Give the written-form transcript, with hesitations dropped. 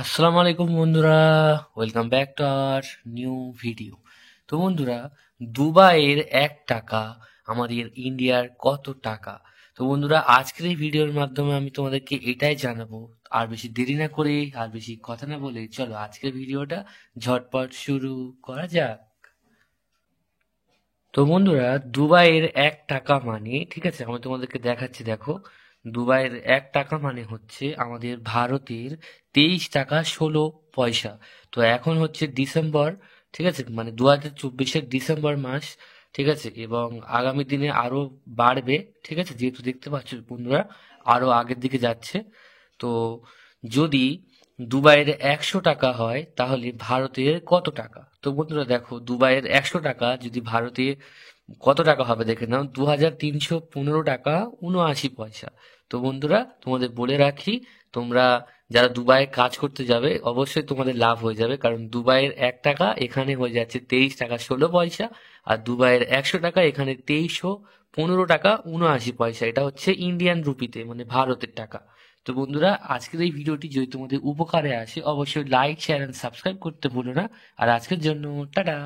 আসসালামু আলাইকুম বন্ধুরা, welcome back to our new video. তো বন্ধুরা, দুবাইয়ের 1 টাকা আমাদের ইন্ডিয়ার কত টাকা? তো বন্ধুরা, আজকের এই ভিডিওর মাধ্যমে আমি তোমাদেরকে এটাই জানাবো। আর বেশি দেরি না করে, আর বেশি কথা না বলে, চলো আজকের ভিডিওটা ঝটপট শুরু করা যাক। তো বন্ধুরা, দুবাইয়ের 1 টাকা মানে, ঠিক আছে, আমি তোমাদেরকে দেখাচ্ছি, দেখো। দুবাইয়ের 1 টাকা মানে হচ্ছে আমাদের ভারতের 23 টাকা 16 পয়সা। তো এখন হচ্ছে ডিসেম্বর, ঠিক আছে, মানে 2024-এর ডিসেম্বর মাস, ঠিক আছে, এবং আগামী দিনে আরো বাড়বে, ঠিক আছে, যেহেতু দেখতে পাচ্ছ বন্ধুরা, আরো আগের দিকে যাচ্ছে। তো যদি দুবাইয়ের 100 টাকা হয় তাহলে ভারতের কত টাকা? তো বন্ধুরা দেখো, দুবাইয়ের 100 টাকা যদি ভারতে কত টাকা হবে দেখে নাও, 2315 টাকা 79 পয়সা। তো বন্ধুরা, তোমাদের বলে রাখি, তোমরা যারা দুবাইয়ে কাজ করতে যাবে অবশ্যই তোমাদের লাভ হয়ে যাবে, কারণ দুবাইয়ের 1 টাকা এখানে হয়ে যাচ্ছে 23 টাকা 16 পয়সা, আর দুবাইয়ের 100 টাকা এখানে 2315 টাকা 79 পয়সা। এটা হচ্ছে ইন্ডিয়ান রুপিতে, মানে ভারতের টাকা। তো বন্ধুরা, আজকের এই ভিডিওটি যদি তোমাদের উপকারে আসে অবশ্যই লাইক, শেয়ার এন্ড সাবস্ক্রাইব করতে ভুলো না। আর আজকের জন্য টাটা।